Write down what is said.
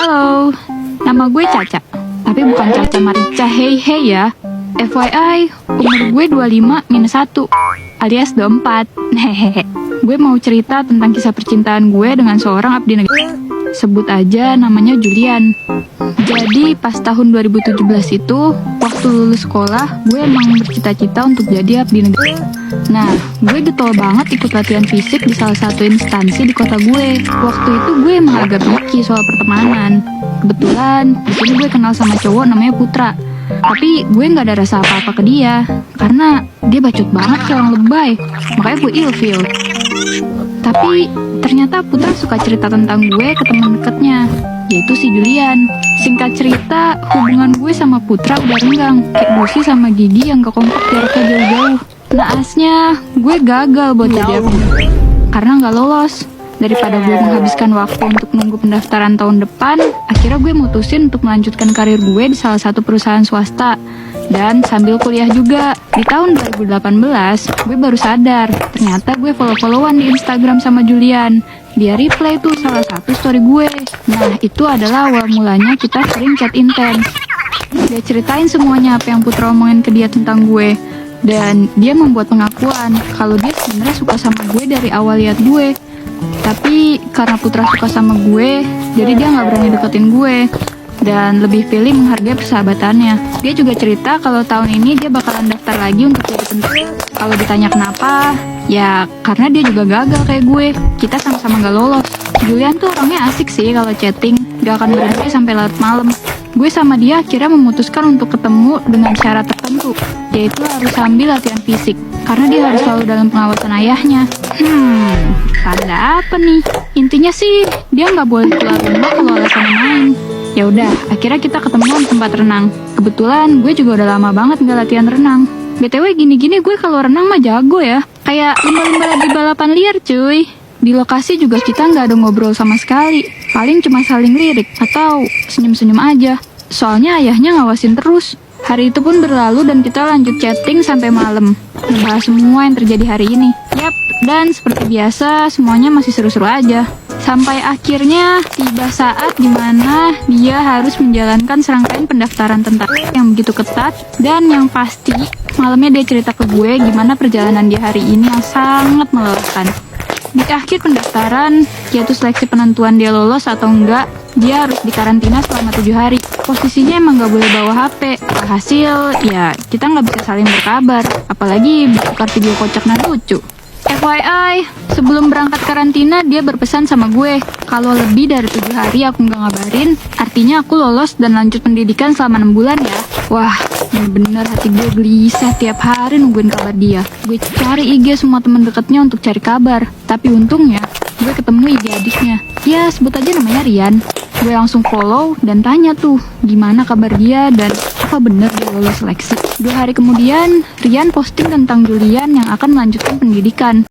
Halo, nama gue Caca. Tapi bukan Caca Marica hey ya. FYI, umur gue 25 minus 1 alias 24. Hehehe. Gue mau cerita tentang kisah percintaan gue dengan seorang abdi negara. Sebut aja namanya Julian. Jadi pas tahun 2017 itu, waktu lulus sekolah, gue emang bercita-cita untuk jadi abdi negara. Nah, gue getol banget ikut latihan fisik di salah satu instansi di kota gue. Waktu itu gue emang agak picky soal pertemanan. Kebetulan, di sini gue kenal sama cowok namanya Putra. Tapi gue nggak ada rasa apa-apa ke dia, karena dia bacot banget kayak orang lebay. Makanya gue ilfeel. Tapi ternyata Putra suka cerita tentang gue ke teman dekatnya, yaitu si Julian. Singkat cerita, hubungan gue sama Putra udah renggang, kayak Busi sama Gigi yang gak kompak jaraknya jauh-jauh. Naasnya, gue gagal buat jadi abdi karena gak lolos. Daripada gue menghabiskan waktu untuk nunggu pendaftaran tahun depan, akhirnya gue mutusin untuk melanjutkan karir gue di salah satu perusahaan swasta. Dan sambil kuliah juga. Di tahun 2018, gue baru sadar, ternyata gue follow-followan di Instagram sama Julian. Dia reply tuh salah satu story gue. Nah, itu adalah awal mulanya kita sering chat intens. Dia ceritain semuanya apa yang Putra omongin ke dia tentang gue. Dan dia membuat pengakuan kalau dia sebenarnya suka sama gue dari awal lihat gue. Tapi karena Putra suka sama gue, jadi dia gak berani deketin gue dan lebih pilih menghargai persahabatannya. Dia juga cerita kalau tahun ini dia bakalan daftar lagi untuk jadi tentara. Kalau ditanya kenapa, ya karena dia juga gagal kayak gue. Kita sama-sama gak lolos. Julian tuh orangnya asik sih kalau chatting, gak akan berhenti sampai larut malam. Gue sama dia akhirnya memutuskan untuk ketemu dengan syarat tertentu, yaitu harus sambil latihan fisik, karena dia harus selalu dalam pengawasan ayahnya. Tanda apa nih? Intinya sih, dia nggak boleh keluar rumah kalau alasannya main. Ya udah, akhirnya kita ketemu di tempat renang. Kebetulan gue juga udah lama banget nggak latihan renang. BTW gini-gini gue kalau renang mah jago ya. Kayak lumba-lumba lagi balapan liar cuy. Di lokasi juga kita nggak ada ngobrol sama sekali. Paling cuma saling lirik atau senyum-senyum aja. Soalnya ayahnya ngawasin terus. Hari itu pun berlalu dan kita lanjut chatting sampai malam. Ngebahas semua yang terjadi hari ini. Yap, dan seperti biasa semuanya masih seru-seru aja. Sampai akhirnya tiba saat dimana dia harus menjalankan serangkaian pendaftaran tentara yang begitu ketat. Dan yang pasti malamnya dia cerita ke gue gimana perjalanan dia hari ini yang sangat melelahkan. Di akhir pendaftaran, yaitu seleksi penentuan dia lolos atau enggak, dia harus dikarantina selama 7 hari. Posisinya emang gak boleh bawa HP. Hasil, ya kita gak bisa saling berkabar. Apalagi bertukar video kocak dan lucu. FYI, sebelum berangkat karantina, dia berpesan sama gue, kalau lebih dari 7 hari aku gak ngabarin, artinya aku lolos dan lanjut pendidikan selama 6 bulan ya. Wah, bener-bener hati gue gelisah tiap hari nungguin kabar dia. Gue cari IG semua teman dekatnya untuk cari kabar. Tapi untungnya, gue ketemu IG adiknya. Ya, sebut aja namanya Rian. Gue langsung follow dan tanya tuh, gimana kabar dia dan apa bener dia lolos seleksi. 2 hari kemudian, Rian posting tentang Julian yang akan melanjutkan pendidikan.